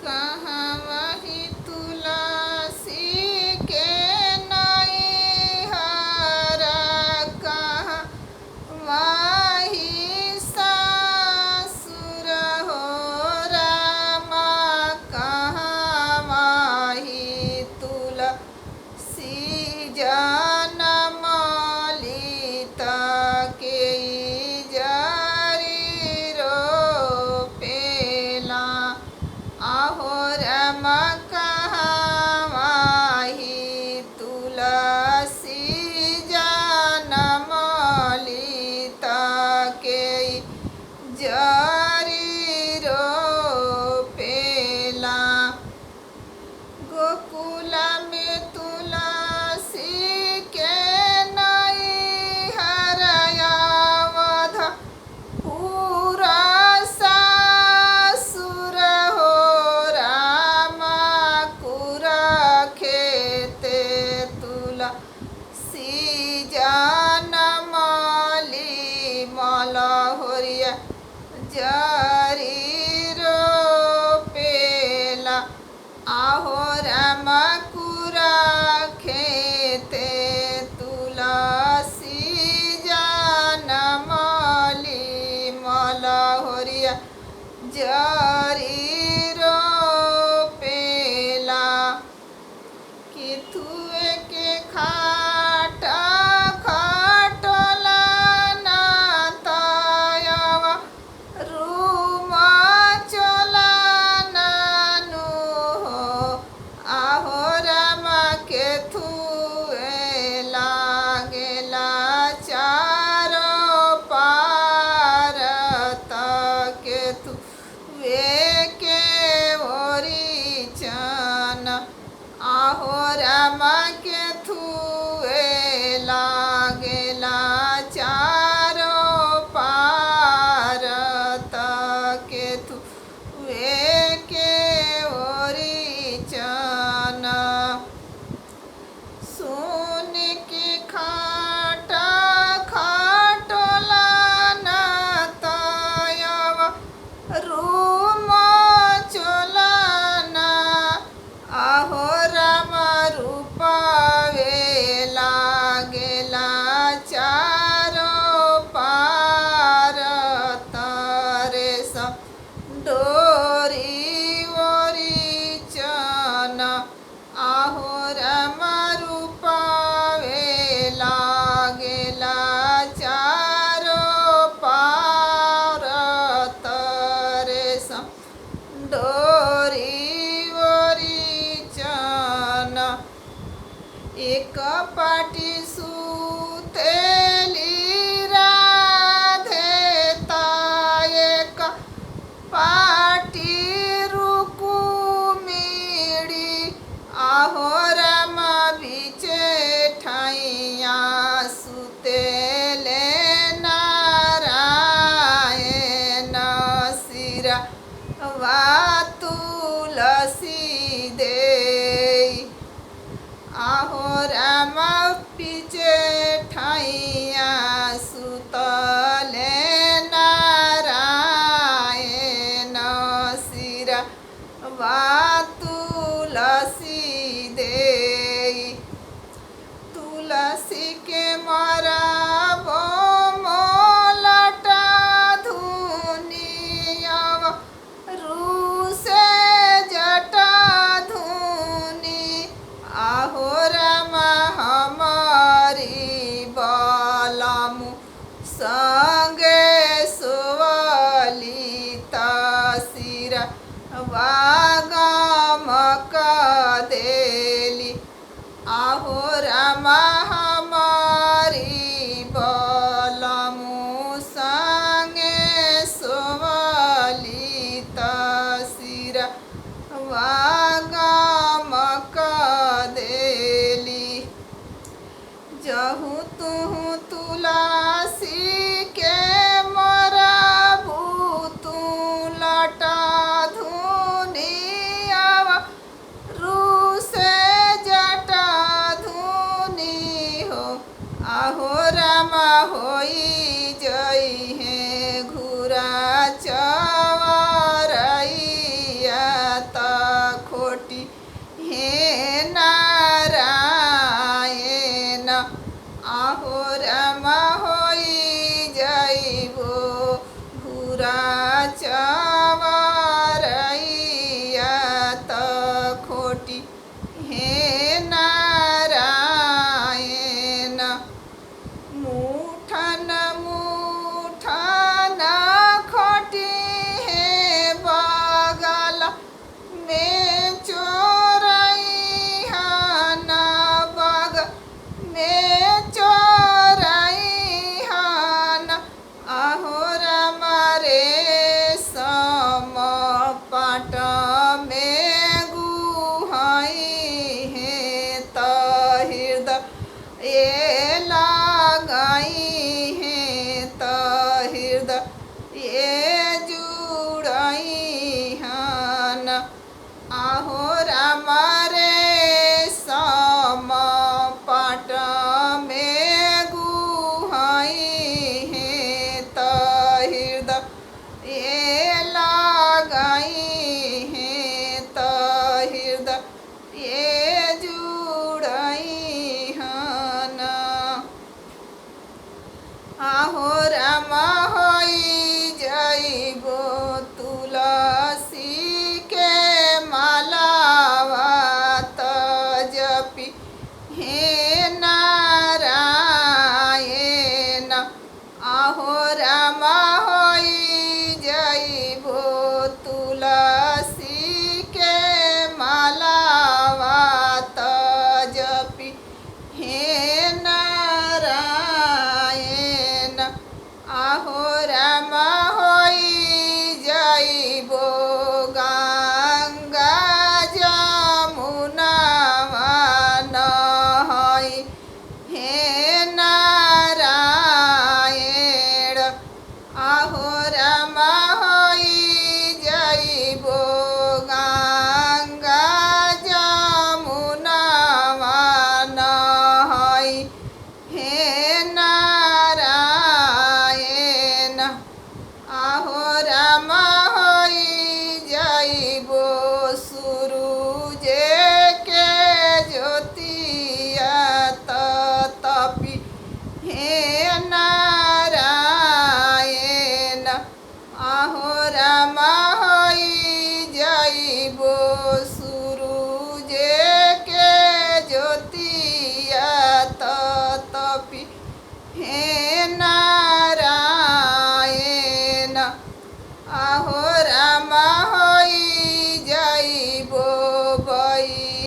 कहाँ वही तुलसी के नैहरा कहाँ वही सासुर हो रामा कहाँ वही तुलसी जनम लिता के जरी रोपेला आहो रामा कहाँ वही तुलसी जनम लिता के जरी रोपेला गोकुल में तुलसी के नैहर अवध पूरा सासुर हो रामा कुरा खेते तुलसी जनम मलहोरिया जरी रोपेला आहो रामा कुरा खेते तुलसी जनम मलहोरिया जरी रोपेला किथुए के खाटा खटला नातायवा रूम चला नानु हो आहो रामा केथुए लागेला चारो पार केथु वे के ओरी चन आहो रामा केथुए लागेला चारो पार केथु वे के ओरी चन सुन की खाटा खटला नातायवा रूम चोलाना आहो रामा रूपावे लागेला चारो पार तारे सा डोरी ओरी चन आहो रामा रूपावे लागेला चारो पार तारे सा डोरी ओरी चन एक पाटी सुतेली राधे एक पाटी रुकुमिड़ी आहो रामा बीचे ठाइया सुतेले नारायण सिरा वा तुलसी दे आहो रामा पीछे ठाइया सुतले नारायण सिरा वा तुलसी दे तुलसी के मराबो मोलटा धुनियावा रूसे जटा धुनी आहो रामा हमारी बालामु संगे सुवलिता सिरा वागमक देली आहो रामा हमारी बालामु संगे सुवलिता सिरा वागमक देली जहु तुहु तुलसी के मराबू तू लटा धुनियावा रूसे जटा धुनी हो आहो रामा होई जई है घुरा चवरैया ता आहो